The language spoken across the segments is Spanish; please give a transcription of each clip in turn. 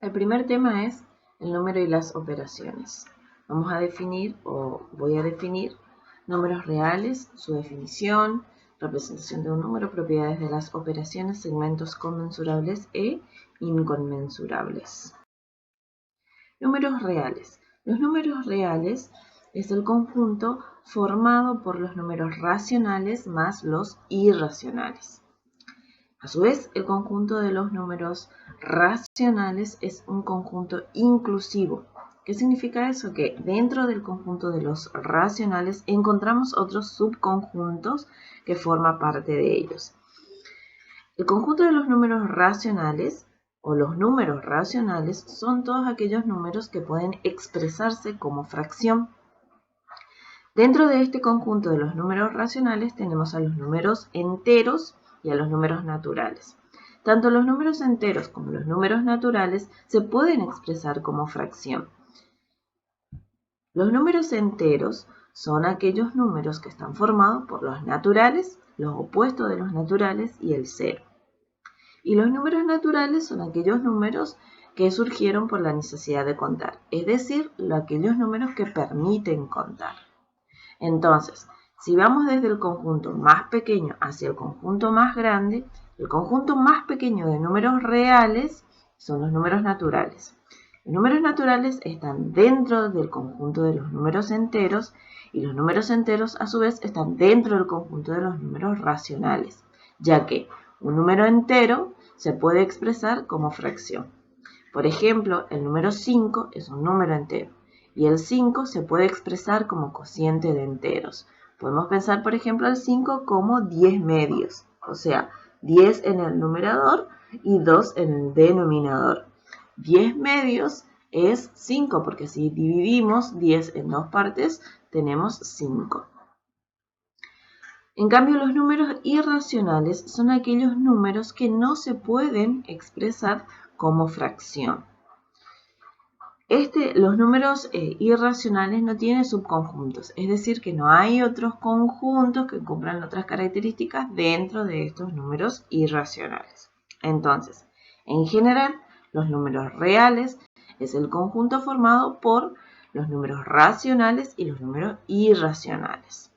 El primer tema es el número y las operaciones. Vamos a definir o voy a definir números reales, su definición, representación de un número, propiedades de las operaciones, segmentos conmensurables e inconmensurables. Números reales. Los números reales es el conjunto formado por los números racionales más los irracionales. A su vez, el conjunto de los números racionales es un conjunto inclusivo. ¿Qué significa eso? Que dentro del conjunto de los racionales encontramos otros subconjuntos que forman parte de ellos. El conjunto de los números racionales o los números racionales son todos aquellos números que pueden expresarse como fracción. Dentro de este conjunto de los números racionales tenemos a los números enteros y a los números naturales. Tanto los números enteros como los números naturales se pueden expresar como fracción. Los números enteros son aquellos números que están formados por los naturales, los opuestos de los naturales y el cero. Y los números naturales son aquellos números que surgieron por la necesidad de contar, es decir, aquellos números que permiten contar. Entonces, si vamos desde el conjunto más pequeño hacia el conjunto más grande, el conjunto más pequeño de números reales son los números naturales. Los números naturales están dentro del conjunto de los números enteros y los números enteros a su vez están dentro del conjunto de los números racionales, ya que un número entero se puede expresar como fracción. Por ejemplo, el número 5 es un número entero. Y el 5 se puede expresar como cociente de enteros. Podemos pensar, por ejemplo, al 5 como 10 medios, o sea, 10 en el numerador y 2 en el denominador. 10 medios es 5, porque si dividimos 10 en dos partes, tenemos 5. En cambio, los números irracionales son aquellos números que no se pueden expresar como fracción. Los números irracionales no tienen subconjuntos, es decir, que no hay otros conjuntos que cumplan otras características dentro de estos números irracionales. Entonces, en general, los números reales es el conjunto formado por los números racionales y los números irracionales.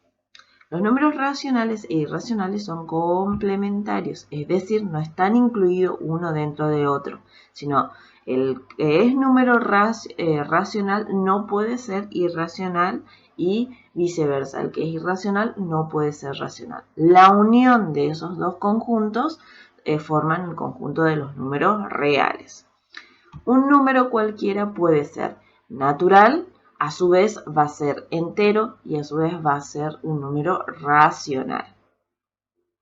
Los números racionales e irracionales son complementarios, es decir, no están incluidos uno dentro de otro, sino el que es número racional no puede ser irracional y viceversa. El que es irracional no puede ser racional. La unión de esos dos conjuntos forman el conjunto de los números reales. Un número cualquiera puede ser natural, a su vez va a ser entero y a su vez va a ser un número racional.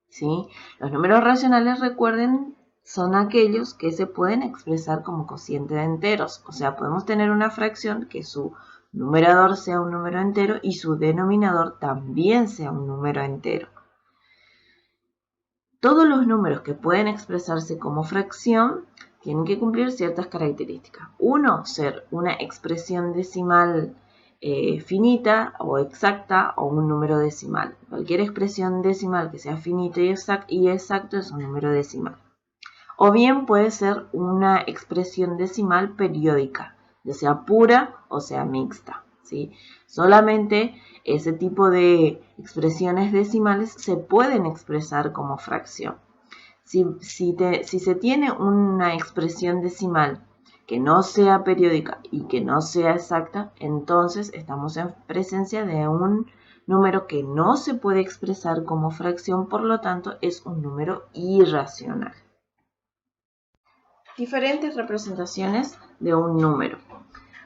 ¿Sí? Los números racionales, recuerden, son aquellos que se pueden expresar como cociente de enteros. O sea, podemos tener una fracción que su numerador sea un número entero y su denominador también sea un número entero. Todos los números que pueden expresarse como fracción tienen que cumplir ciertas características. Uno, ser una expresión decimal finita o exacta o un número decimal. Cualquier expresión decimal que sea finita y exacto es un número decimal. O bien puede ser una expresión decimal periódica, ya sea pura o sea mixta, ¿sí? Solamente ese tipo de expresiones decimales se pueden expresar como fracción. Si se tiene una expresión decimal que no sea periódica y que no sea exacta, entonces estamos en presencia de un número que no se puede expresar como fracción, por lo tanto es un número irracional. Diferentes representaciones de un número.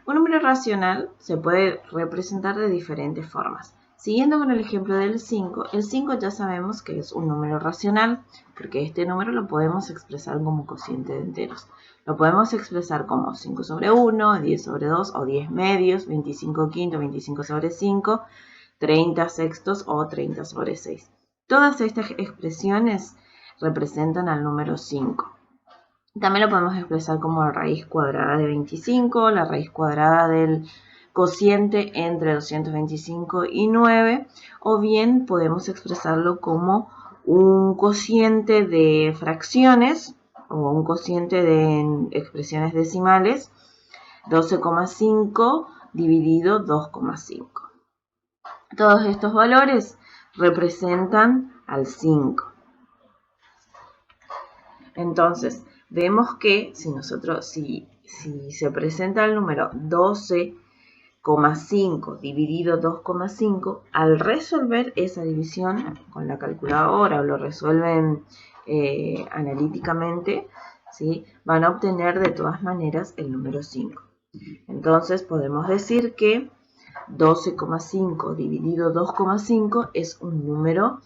Un número racional se puede representar de diferentes formas. Siguiendo con el ejemplo del 5, el 5 ya sabemos que es un número racional, porque este número lo podemos expresar como cociente de enteros. Lo podemos expresar como 5 sobre 1, 10 sobre 2 o 10 medios, 25 quintos, 25 sobre 5, 30 sextos o 30 sobre 6. Todas estas expresiones representan al número 5. También lo podemos expresar como la raíz cuadrada de 25, la raíz cuadrada del cociente entre 225 y 9, o bien podemos expresarlo como un cociente de fracciones o un cociente de expresiones decimales, 12,5 dividido 2,5. Todos estos valores representan al 5. Entonces, vemos que si se presenta el número 12,5 dividido 2,5, al resolver esa división con la calculadora o lo resuelven analíticamente, ¿sí?, van a obtener de todas maneras el número 5. Entonces podemos decir que 12,5 dividido 2,5 es un número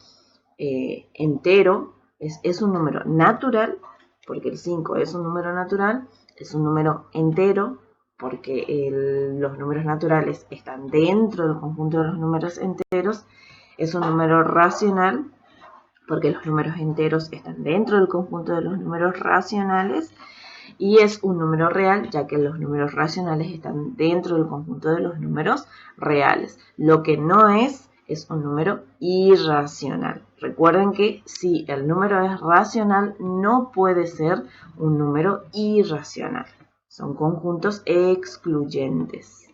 entero, es un número natural, porque el 5 es un número natural, es un número entero, porque los números naturales están dentro del conjunto de los números enteros, es un número racional, porque los números enteros están dentro del conjunto de los números racionales, y es un número real, ya que los números racionales están dentro del conjunto de los números reales. Lo que no es un número irracional. Recuerden que si el número es racional, no puede ser un número irracional. Son conjuntos excluyentes.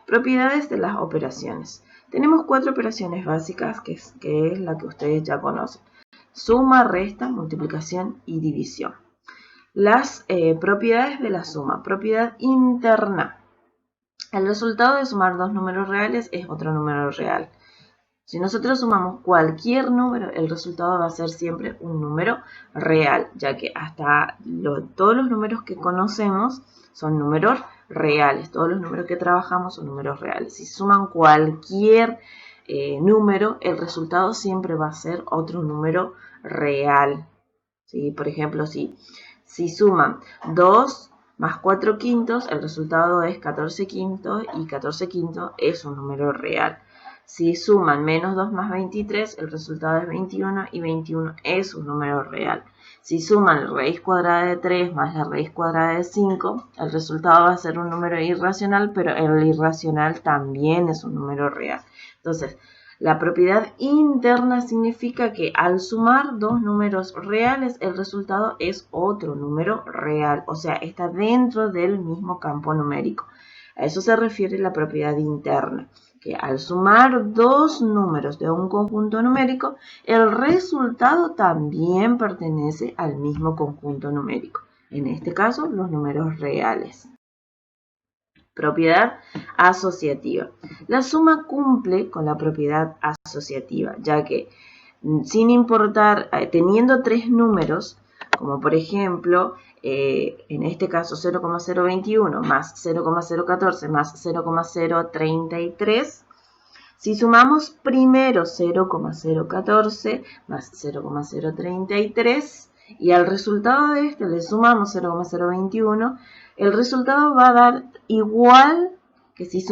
Propiedades de las operaciones. Tenemos 4 operaciones básicas, que es la que ustedes ya conocen: suma, resta, multiplicación y división. Las propiedades de la suma. Propiedad interna. El resultado de sumar dos números reales es otro número real. Si nosotros sumamos cualquier número, el resultado va a ser siempre un número real, ya que hasta todos los números que conocemos son números reales. Todos los números que trabajamos son números reales. Si suman cualquier número, el resultado siempre va a ser otro número real. ¿Sí? Por ejemplo, si suman 2 más 4 quintos, el resultado es 14 quintos y 14 quintos es un número real. Si suman menos 2 más 23, el resultado es 21 y 21 es un número real. Si suman la raíz cuadrada de 3 más la raíz cuadrada de 5, el resultado va a ser un número irracional, pero el irracional también es un número real. Entonces, la propiedad interna significa que al sumar dos números reales, el resultado es otro número real, o sea, está dentro del mismo campo numérico. A eso se refiere la propiedad interna, que al sumar dos números de un conjunto numérico, el resultado también pertenece al mismo conjunto numérico. En este caso, los números reales. Propiedad asociativa. La suma cumple con la propiedad asociativa, ya que sin importar, teniendo tres números, como por ejemplo, en este caso 0,021 más 0,014 más 0,033, si sumamos primero 0,014 más 0,033 y al resultado de este le sumamos 0,021, el resultado va a dar igual que si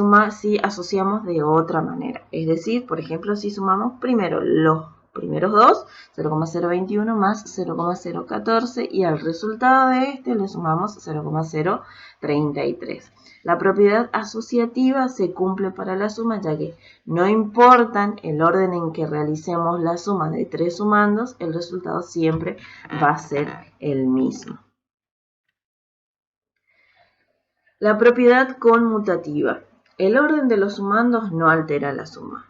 asociamos de otra manera. Es decir, por ejemplo, si sumamos primero los primeros dos, 0,021 más 0,014, y al resultado de este le sumamos 0,033. La propiedad asociativa se cumple para la suma, ya que no importa el orden en que realicemos la suma de tres sumandos, el resultado siempre va a ser el mismo. La propiedad conmutativa. El orden de los sumandos no altera la suma.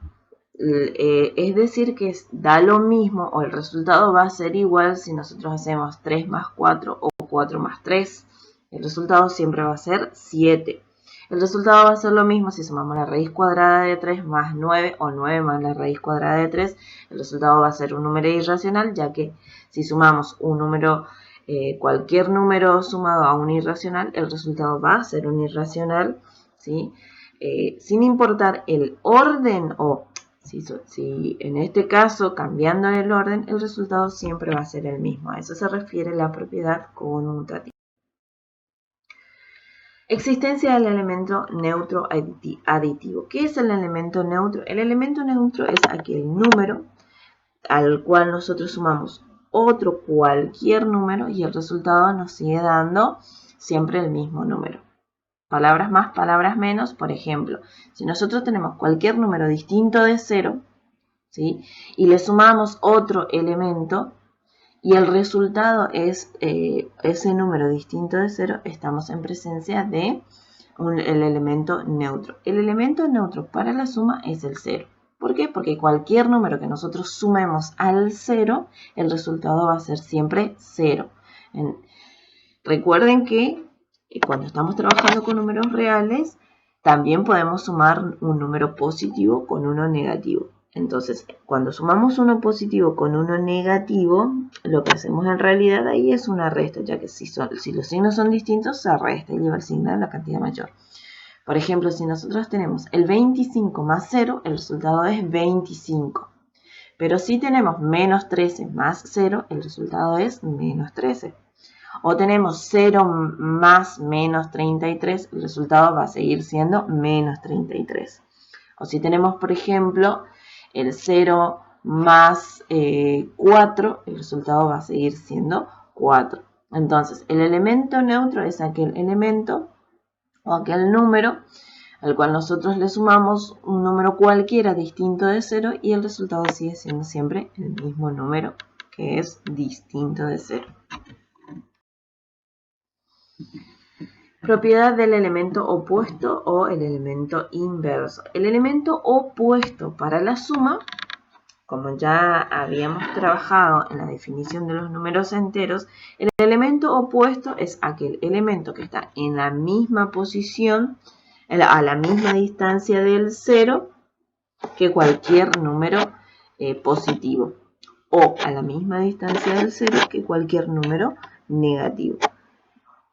Es decir, que da lo mismo o el resultado va a ser igual si nosotros hacemos 3 más 4 o 4 más 3. El resultado siempre va a ser 7. El resultado va a ser lo mismo si sumamos la raíz cuadrada de 3 más 9 o 9 más la raíz cuadrada de 3. El resultado va a ser un número irracional, ya que si sumamos un número, cualquier número sumado a un irracional, el resultado va a ser un irracional, ¿sí? Sin importar el orden o si en este caso, cambiando el orden, el resultado siempre va a ser el mismo. A eso se refiere la propiedad conmutativa. Existencia del elemento neutro aditivo. ¿Qué es el elemento neutro? El elemento neutro es aquel número al cual nosotros sumamos cualquier número y el resultado nos sigue dando siempre el mismo número. Palabras más, palabras menos. Por ejemplo, si nosotros tenemos cualquier número distinto de 0, ¿sí?, y le sumamos otro elemento, y el resultado es ese número distinto de 0, estamos en presencia de el elemento neutro. El elemento neutro para la suma es el 0. ¿Por qué? Porque cualquier número que nosotros sumemos al 0, el resultado va a ser siempre 0. Recuerden que cuando estamos trabajando con números reales, también podemos sumar un número positivo con uno negativo. Entonces, cuando sumamos uno positivo con uno negativo, lo que hacemos en realidad ahí es una resta, ya que si los signos son distintos, se resta y lleva el signo de la cantidad mayor. Por ejemplo, si nosotros tenemos el 25 más 0, el resultado es 25. Pero si tenemos menos 13 más 0, el resultado es menos 13. O tenemos 0 más menos 33, el resultado va a seguir siendo menos 33. O si tenemos, por ejemplo, el 0 más 4, el resultado va a seguir siendo 4. Entonces, el elemento neutro es aquel elemento o aquel número al cual nosotros le sumamos un número cualquiera distinto de 0 y el resultado sigue siendo siempre el mismo número que es distinto de 0. Propiedad del elemento opuesto o el elemento inverso. El elemento opuesto para la suma, como ya habíamos trabajado en la definición de los números enteros, el elemento opuesto es aquel elemento que está en la misma posición, a la misma distancia del 0 que cualquier número positivo, o a la misma distancia del 0 que cualquier número negativo.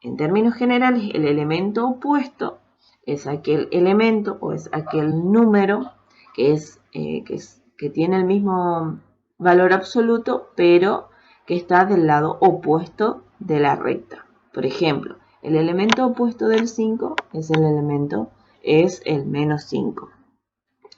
En términos generales, el elemento opuesto es aquel elemento o es aquel número que tiene el mismo valor absoluto, pero que está del lado opuesto de la recta. Por ejemplo, el elemento opuesto del 5 es el menos 5.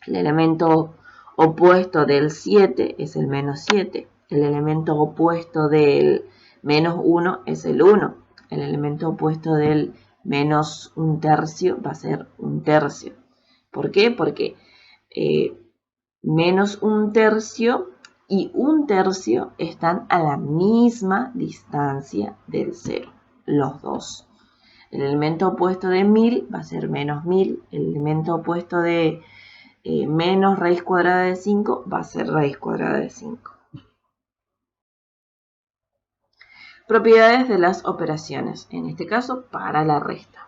El elemento opuesto del 7 es el menos 7. El elemento opuesto del menos 1 es el 1. El elemento opuesto del menos un tercio va a ser un tercio. ¿Por qué? Porque menos un tercio y un tercio están a la misma distancia del 0, los dos. El elemento opuesto de 1000 va a ser menos 1000. El elemento opuesto de menos raíz cuadrada de 5 va a ser raíz cuadrada de 5. Propiedades de las operaciones, en este caso para la resta.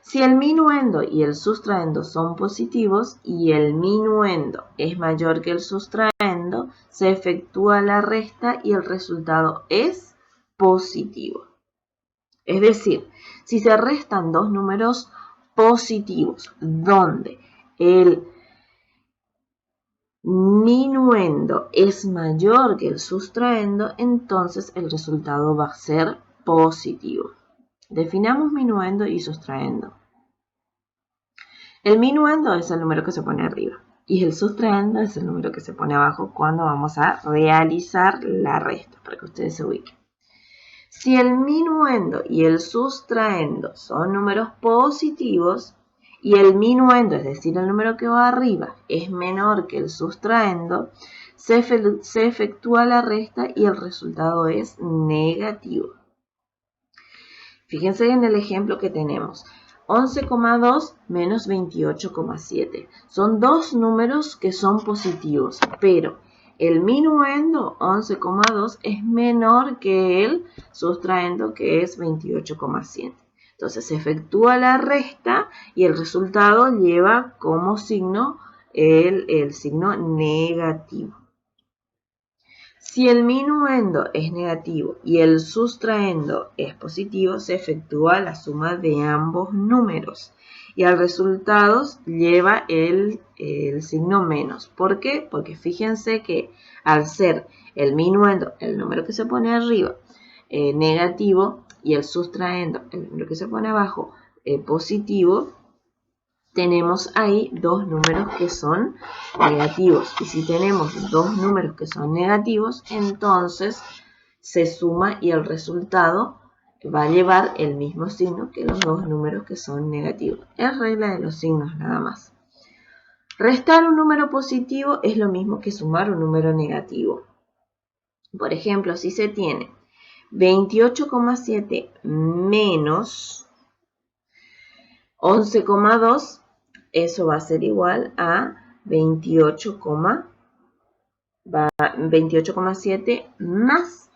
Si el minuendo y el sustraendo son positivos y el minuendo es mayor que el sustraendo, se efectúa la resta y el resultado es positivo. Es decir, si se restan dos números positivos donde el minuendo es mayor que el sustraendo, entonces el resultado va a ser positivo. Definamos minuendo y sustraendo. El minuendo es el número que se pone arriba y el sustraendo es el número que se pone abajo cuando vamos a realizar la resta, para que ustedes se ubiquen. Si el minuendo y el sustraendo son números positivos, y el minuendo, es decir, el número que va arriba, es menor que el sustraendo, se efectúa la resta y el resultado es negativo. Fíjense en el ejemplo que tenemos. 11,2 menos 28,7. Son dos números que son positivos, pero el minuendo 11,2 es menor que el sustraendo, que es 28,7. Entonces se efectúa la resta y el resultado lleva como signo el signo negativo. Si el minuendo es negativo y el sustraendo es positivo, se efectúa la suma de ambos números y al resultado lleva el signo menos. ¿Por qué? Porque fíjense que al ser el minuendo, el número que se pone arriba, negativo, y el sustraendo, el número que se pone abajo, positivo, tenemos ahí dos números que son negativos. Y si tenemos dos números que son negativos, entonces se suma y el resultado va a llevar el mismo signo que los dos números que son negativos. Es regla de los signos nada más. Restar un número positivo es lo mismo que sumar un número negativo. Por ejemplo, si se tiene 28,7 menos 11,2, eso va a ser igual a 28,7 más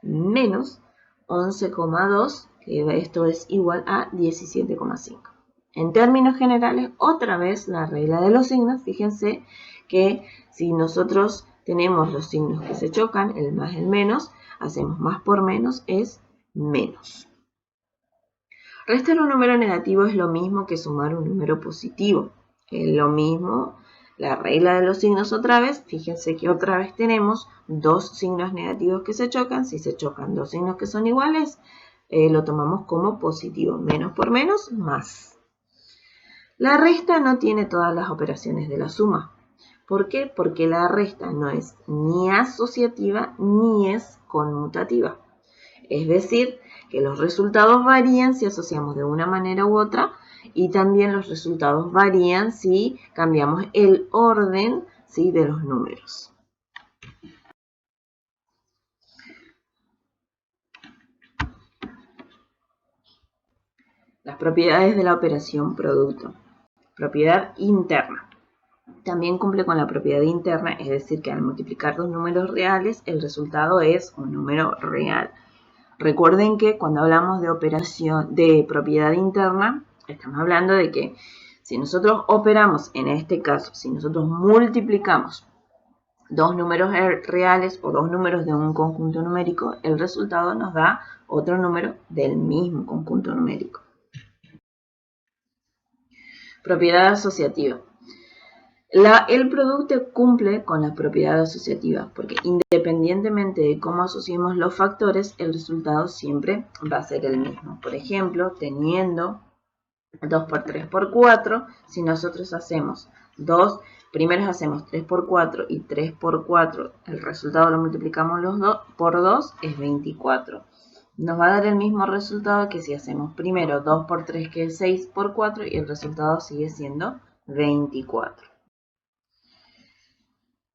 menos 11,2, que esto es igual a 17,5. En términos generales, otra vez la regla de los signos. Fíjense que si nosotros tenemos los signos que se chocan, el más, el menos, hacemos más por menos, es menos. Restar un número negativo es lo mismo que sumar un número positivo. Es lo mismo, la regla de los signos otra vez. Fíjense que otra vez tenemos dos signos negativos que se chocan. Si se chocan dos signos que son iguales, lo tomamos como positivo. Menos por menos, más. La resta no tiene todas las operaciones de la suma. ¿Por qué? Porque la resta no es ni asociativa ni es conmutativa. Es decir, que los resultados varían si asociamos de una manera u otra, y también los resultados varían si cambiamos el orden, ¿sí?, de los números. Las propiedades de la operación producto. Propiedad interna. También cumple con la propiedad interna, es decir, que al multiplicar dos números reales, el resultado es un número real. Recuerden que cuando hablamos de operación de propiedad interna, estamos hablando de que si nosotros operamos, en este caso, si nosotros multiplicamos dos números reales o dos números de un conjunto numérico, el resultado nos da otro número del mismo conjunto numérico. Propiedad asociativa. El producto cumple con la propiedad asociativa, porque independientemente de cómo asociemos los factores, el resultado siempre va a ser el mismo. Por ejemplo, teniendo 2 por 3 por 4, si nosotros hacemos primero hacemos 3 por 4 y 3 por 4, el resultado lo multiplicamos por 2, es 24. Nos va a dar el mismo resultado que si hacemos primero 2 por 3, que es 6 por 4, y el resultado sigue siendo 24.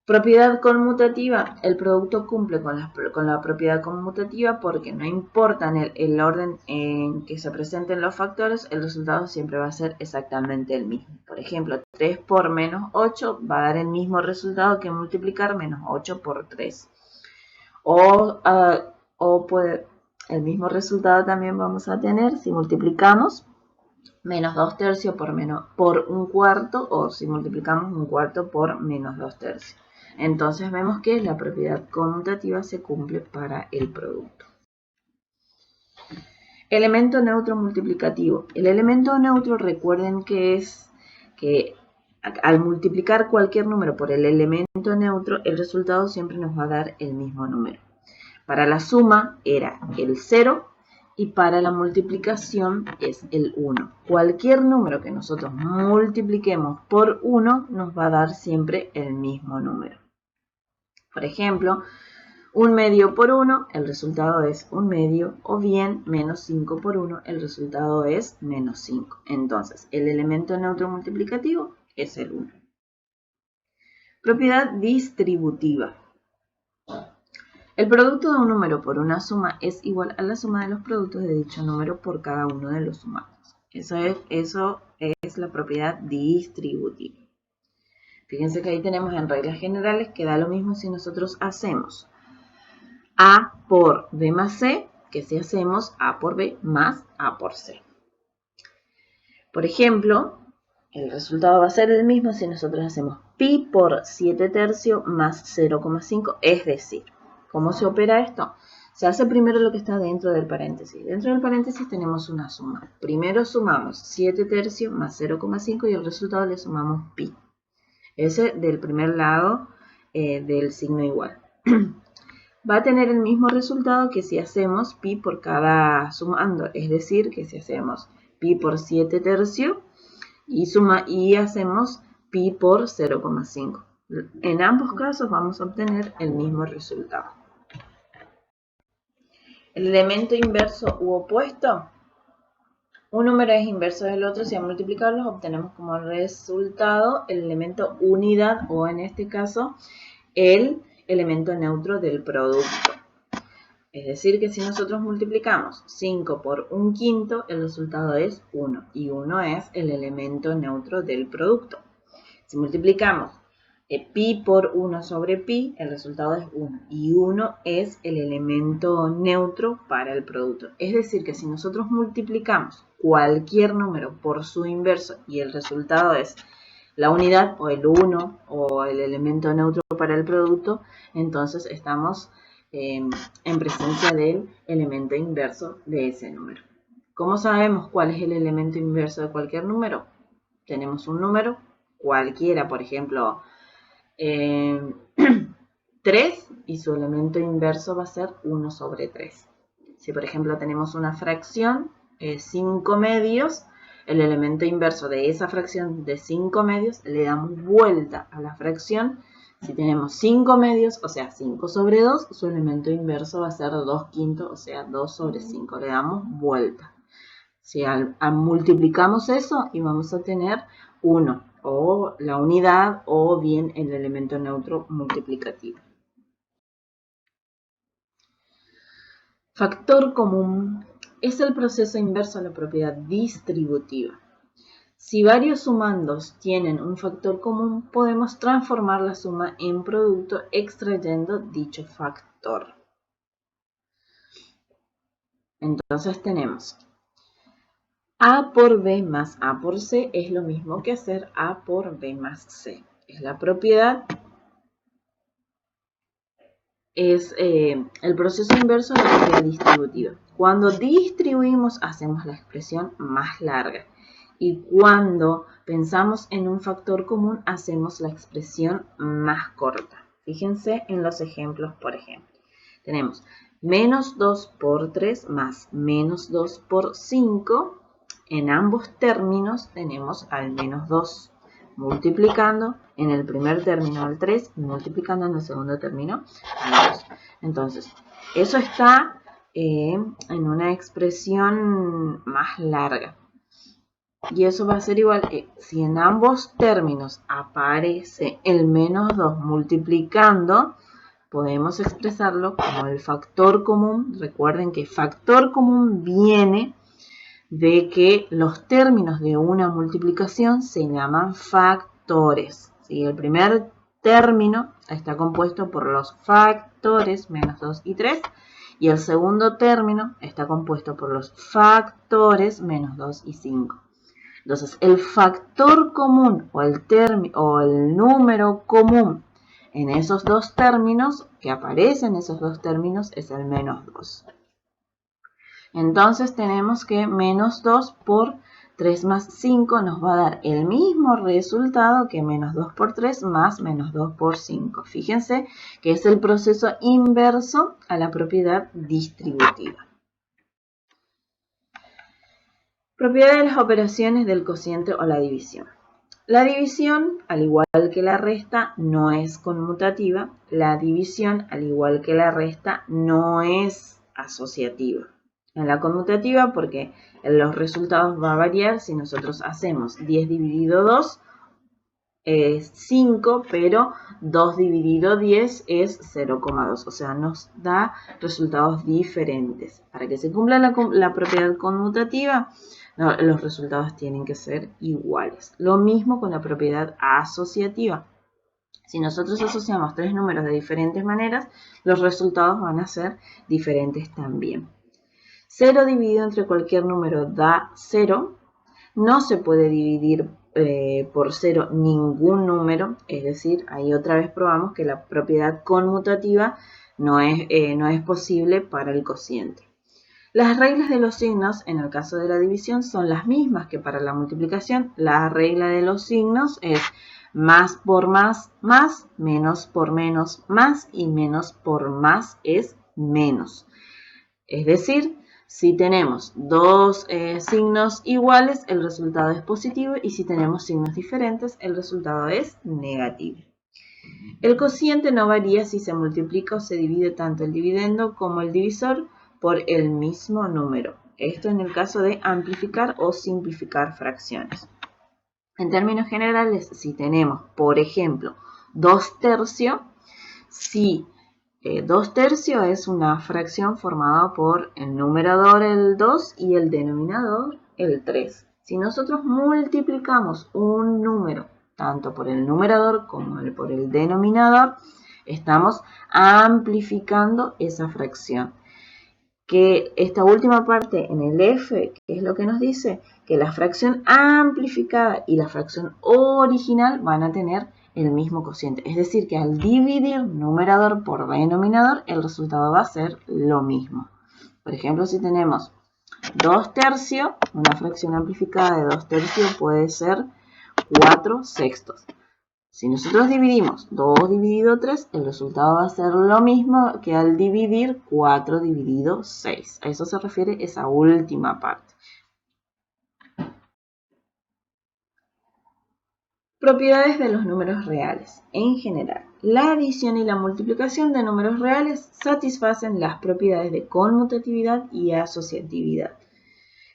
Propiedad conmutativa. El producto cumple con la propiedad conmutativa porque no importa el orden en que se presenten los factores, el resultado siempre va a ser exactamente el mismo. Por ejemplo, 3 por menos 8 va a dar el mismo resultado que multiplicar menos 8 por 3. El mismo resultado también vamos a tener si multiplicamos menos 2 tercios por un cuarto, o si multiplicamos un cuarto por menos 2 tercios. Entonces vemos que la propiedad conmutativa se cumple para el producto. Elemento neutro multiplicativo. El elemento neutro, recuerden que es que al multiplicar cualquier número por el elemento neutro, el resultado siempre nos va a dar el mismo número. Para la suma era el 0 y para la multiplicación es el 1. Cualquier número que nosotros multipliquemos por 1 nos va a dar siempre el mismo número. Por ejemplo, 1 medio por 1, el resultado es 1 medio, o bien menos 5 por 1, el resultado es menos 5. Entonces, el elemento neutro multiplicativo es el 1. Propiedad distributiva. El producto de un número por una suma es igual a la suma de los productos de dicho número por cada uno de los sumados. Eso es la propiedad distributiva. Fíjense que ahí tenemos en reglas generales que da lo mismo si nosotros hacemos A por B más C que si hacemos A por B más A por C. Por ejemplo, el resultado va a ser el mismo si nosotros hacemos pi por 7 tercios más 0,5, es decir, ¿cómo se opera esto? Se hace primero lo que está dentro del paréntesis. Dentro del paréntesis tenemos una suma. Primero sumamos 7 tercios más 0,5 y el resultado le sumamos pi. Ese del primer lado del signo igual. Va a tener el mismo resultado que si hacemos pi por cada sumando. Es decir, que si hacemos pi por 7 tercios y hacemos pi por 0,5. En ambos casos vamos a obtener el mismo resultado. El elemento inverso u opuesto. Un número es inverso del otro, si al multiplicarlos obtenemos como resultado el elemento unidad, o en este caso el elemento neutro del producto. Es decir, que si nosotros multiplicamos 5 por 1/5, el resultado es 1. Y 1 es el elemento neutro del producto. Si multiplicamos pi por 1 sobre pi, el resultado es 1. Y 1 es el elemento neutro para el producto. Es decir, que si nosotros multiplicamos cualquier número por su inverso y el resultado es la unidad o el 1 o el elemento neutro para el producto, entonces estamos en presencia del elemento inverso de ese número. ¿Cómo sabemos cuál es el elemento inverso de cualquier número? Tenemos un número cualquiera, por ejemplo, 3, y su elemento inverso va a ser 1 sobre 3. Si por ejemplo tenemos una fracción 5 medios, el elemento inverso de esa fracción de 5 medios le damos vuelta a la fracción. Si tenemos 5 medios, o sea 5 sobre 2, su elemento inverso va a ser 2/5, o sea 2 sobre 5. Le damos vuelta. Si multiplicamos eso y vamos a tener 1, o la unidad, o bien el elemento neutro multiplicativo. Factor común es el proceso inverso a la propiedad distributiva. Si varios sumandos tienen un factor común, podemos transformar la suma en producto extrayendo dicho factor. Entonces tenemos A por B más A por C es lo mismo que hacer A por B más C. Es la propiedad, es el proceso inverso de la propiedad distributiva. Cuando distribuimos hacemos la expresión más larga. Y cuando pensamos en un factor común, hacemos la expresión más corta. Fíjense en los ejemplos, por ejemplo. Tenemos menos 2 por 3 más menos 2 por 5. En ambos términos tenemos al menos 2. Multiplicando en el primer término al 3 y multiplicando en el segundo término al 2. Entonces, eso está en una expresión más larga. Y eso va a ser igual que si en ambos términos aparece el menos 2 multiplicando, podemos expresarlo como el factor común. Recuerden que factor común viene de que los términos de una multiplicación se llaman factores. ¿Sí? El primer término está compuesto por los factores menos 2 y 3. Y el segundo término está compuesto por los factores menos 2 y 5. Entonces, el factor común o el número común en esos dos términos, que aparece en esos dos términos, es el menos 2. Entonces, tenemos que menos 2 por 3 más 5 nos va a dar el mismo resultado que menos 2 por 3 más menos 2 por 5. Fíjense que es el proceso inverso a la propiedad distributiva. Propiedad de las operaciones del cociente o la división. La división, al igual que la resta, no es conmutativa. La división, al igual que la resta, no es asociativa. En la conmutativa, porque los resultados van a variar. Si nosotros hacemos 10 dividido 2, es 5, pero 2 dividido 10 es 0,2. O sea, nos da resultados diferentes. Para que se cumpla la propiedad conmutativa, los resultados tienen que ser iguales. Lo mismo con la propiedad asociativa. Si nosotros asociamos tres números de diferentes maneras, los resultados van a ser diferentes también. 0 dividido entre cualquier número da 0. No se puede dividir por 0 ningún número, es decir, ahí otra vez probamos que la propiedad conmutativa no es posible para el cociente. Las reglas de los signos en el caso de la división son las mismas que para la multiplicación. La regla de los signos es más por más, más, menos por menos, más, y menos por más es menos. Es decir, si tenemos dos signos iguales, el resultado es positivo, y si tenemos signos diferentes, el resultado es negativo. El cociente no varía si se multiplica o se divide tanto el dividendo como el divisor por el mismo número. Esto en el caso de amplificar o simplificar fracciones. En términos generales, si tenemos, por ejemplo, 2 tercios, si 2/3 es una fracción formada por el numerador el 2 y el denominador el 3. Si nosotros multiplicamos un número tanto por el numerador como por el denominador, estamos amplificando esa fracción. Que esta última parte en el F, que es lo que nos dice, que la fracción amplificada y la fracción original van a tener el mismo cociente. Es decir, que al dividir numerador por denominador, el resultado va a ser lo mismo. Por ejemplo, si tenemos 2/3, una fracción amplificada de 2/3 puede ser 4/6. Si nosotros dividimos 2 dividido 3, el resultado va a ser lo mismo que al dividir 4 dividido 6. A eso se refiere esa última parte. Propiedades de los números reales. En general, la adición y la multiplicación de números reales satisfacen las propiedades de conmutatividad y asociatividad.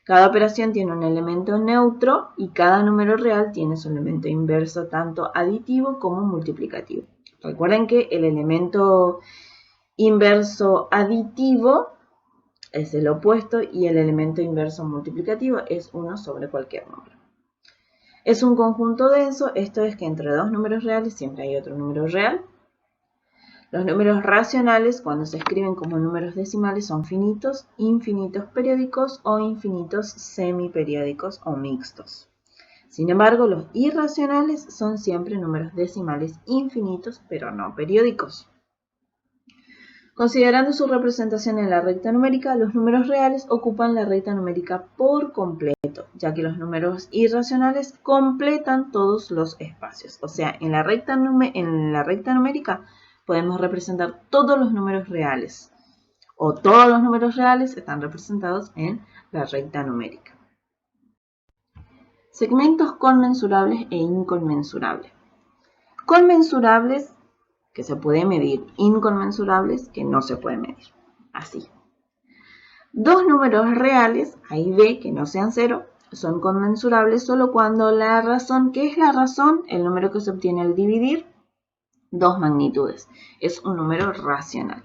Cada operación tiene un elemento neutro y cada número real tiene su elemento inverso tanto aditivo como multiplicativo. Recuerden que el elemento inverso aditivo es el opuesto y el elemento inverso multiplicativo es 1 sobre cualquier número. Es un conjunto denso, esto es que entre dos números reales siempre hay otro número real. Los números racionales, cuando se escriben como números decimales, son finitos, infinitos periódicos o infinitos semiperiódicos o mixtos. Sin embargo, los irracionales son siempre números decimales infinitos, pero no periódicos. Considerando su representación en la recta numérica, los números reales ocupan la recta numérica por completo, ya que los números irracionales completan todos los espacios. O sea, en la recta numérica podemos representar todos los números reales, o todos los números reales están representados en la recta numérica. Segmentos conmensurables e inconmensurables. Conmensurables, que se puede medir, inconmensurables, que no se puede medir. Así. Dos números reales, A y B, que no sean 0, son conmensurables solo cuando la razón, ¿qué es la razón? El número que se obtiene al dividir dos magnitudes. Es un número racional.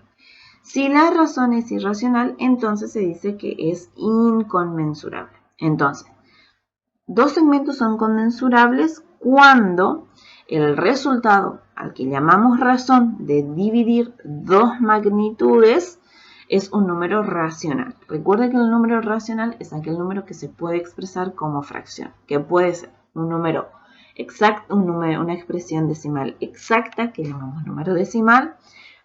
Si la razón es irracional, entonces se dice que es inconmensurable. Entonces, dos segmentos son conmensurables cuando el resultado, al que llamamos razón de dividir dos magnitudes, es un número racional. Recuerda que el número racional es aquel número que se puede expresar como fracción, que puede ser un número exacto, una expresión decimal exacta, que llamamos número decimal,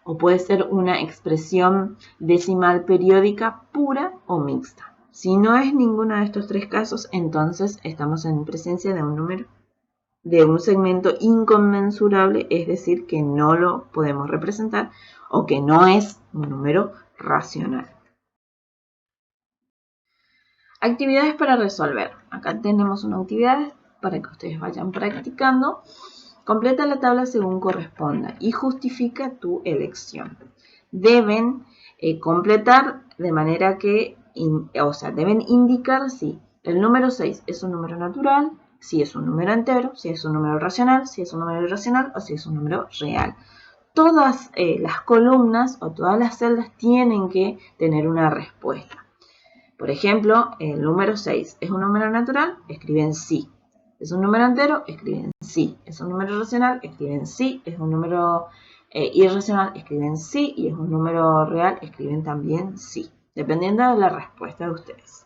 o puede ser una expresión decimal periódica pura o mixta. Si no es ninguno de estos tres casos, entonces estamos en presencia de un número, de un segmento inconmensurable, es decir, que no lo podemos representar o que no es un número racional. Actividades para resolver. Acá tenemos una actividad para que ustedes vayan practicando. Completa la tabla según corresponda y justifica tu elección. Deben completar de manera que, deben indicar si el número 6 es un número natural, si es un número entero, si es un número racional, si es un número irracional o si es un número real. Todas las columnas o todas las celdas tienen que tener una respuesta. Por ejemplo, el número 6 es un número natural, escriben sí. Es un número entero, escriben sí. Es un número racional, escriben sí. Es un número irracional, escriben sí. Y es un número real, escriben también sí. Dependiendo de la respuesta de ustedes.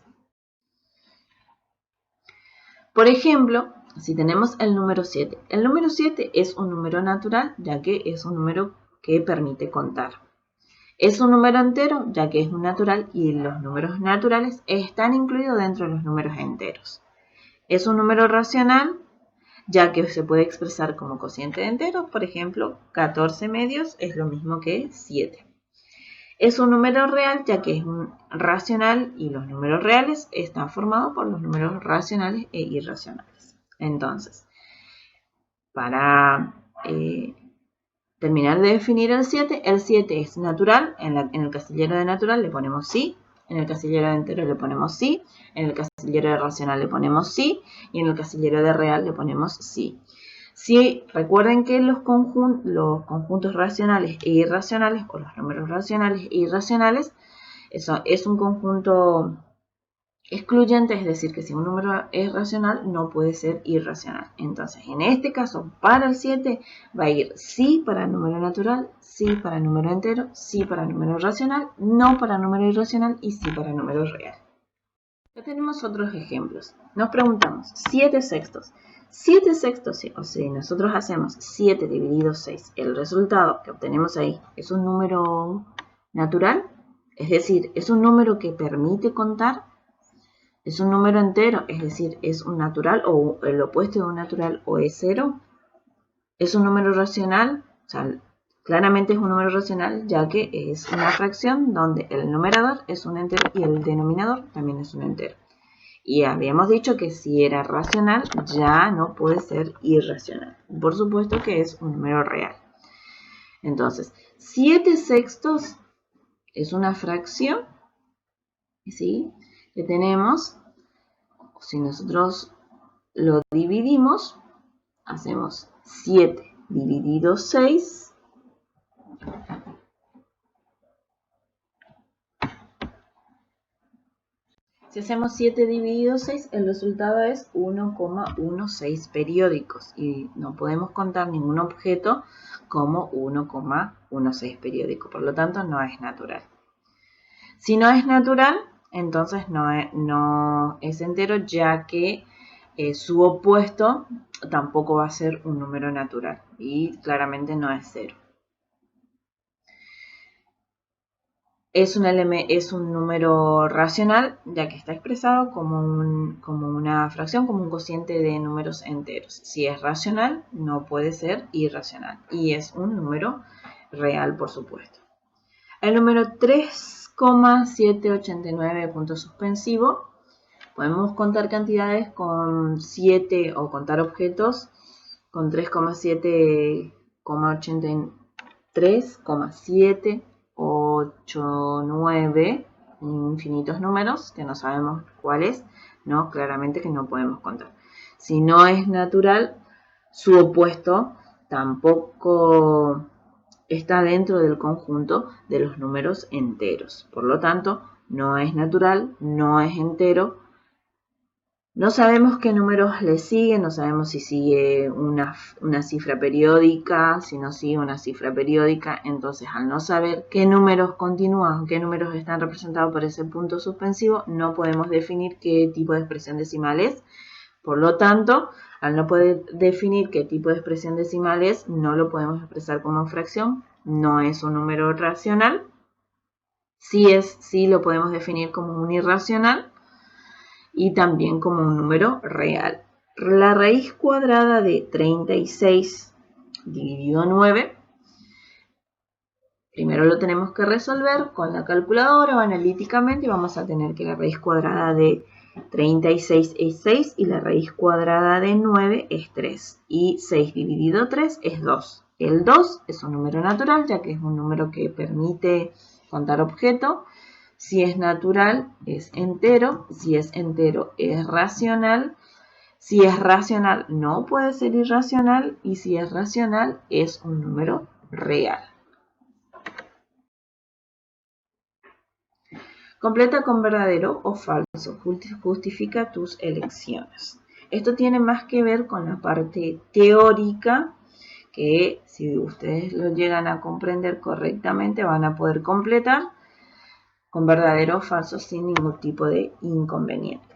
Por ejemplo, si tenemos el número 7. El número 7 es un número natural, ya que es un número que permite contar. Es un número entero, ya que es un natural y los números naturales están incluidos dentro de los números enteros. Es un número racional, ya que se puede expresar como cociente de enteros. Por ejemplo, 14 medios es lo mismo que 7. Es un número real, ya que es un racional y los números reales están formados por los números racionales e irracionales. Entonces, para terminar de definir el 7 es natural. En el casillero de natural le ponemos sí. En el casillero de entero le ponemos sí. En el casillero de racional le ponemos sí. Y en el casillero de real le ponemos sí. Si recuerden que los conjuntos racionales e irracionales, o los números racionales e irracionales, eso es un conjunto excluyente, es decir, que si un número es racional, no puede ser irracional. Entonces, en este caso, para el 7, va a ir sí para número natural, sí para número entero, sí para número racional, no para número irracional y sí para número real. Ya tenemos otros ejemplos. Nos preguntamos, 7 sextos. 7 sextos, o si nosotros hacemos 7 dividido 6, el resultado que obtenemos ahí es un número natural, es decir, es un número que permite contar, es un número entero, es decir, es un natural o el opuesto de un natural o es 0, es un número racional, o sea, claramente es un número racional ya que es una fracción donde el numerador es un entero y el denominador también es un entero. Y habíamos dicho que si era racional, ya no puede ser irracional. Por supuesto que es un número real. Entonces, 7 sextos es una fracción, ¿sí? Que tenemos, si nosotros lo dividimos, hacemos 7 dividido 6. Si hacemos 7 dividido 6, el resultado es 1,16 periódicos y no podemos contar ningún objeto como 1,16 periódico, por lo tanto no es natural. Si no es natural, entonces no es entero, ya que su opuesto tampoco va a ser un número natural y claramente no es 0. Es un número racional, ya que está expresado como una fracción, como un cociente de números enteros. Si es racional, no puede ser irracional. Y es un número real, por supuesto. El número 3,789, punto suspensivo. Podemos contar cantidades con 7 o contar objetos con 3,7 8, 9, infinitos números que no sabemos cuáles, ¿no? Claramente que no podemos contar. Si no es natural, su opuesto tampoco está dentro del conjunto de los números enteros. Por lo tanto, no es natural, no es entero. No sabemos qué números le siguen, no sabemos si sigue una cifra periódica, si no sigue una cifra periódica. Entonces, al no saber qué números continúan, qué números están representados por ese punto suspensivo, no podemos definir qué tipo de expresión decimal es. Por lo tanto, al no poder definir qué tipo de expresión decimal es, no lo podemos expresar como fracción, no es un número racional. Sí lo podemos definir como un irracional y también como un número real. La raíz cuadrada de 36 dividido 9, primero lo tenemos que resolver con la calculadora o analíticamente y vamos a tener que la raíz cuadrada de 36 es 6 y la raíz cuadrada de 9 es 3 y 6 dividido 3 es 2. El 2 es un número natural ya que es un número que permite contar objeto. Si es natural, es entero. Si es entero, es racional. Si es racional, no puede ser irracional. Y si es racional, es un número real. Completa con verdadero o falso. Justifica tus elecciones. Esto tiene más que ver con la parte teórica, que si ustedes lo llegan a comprender correctamente, van a poder completar con verdadero o falso sin ningún tipo de inconveniente.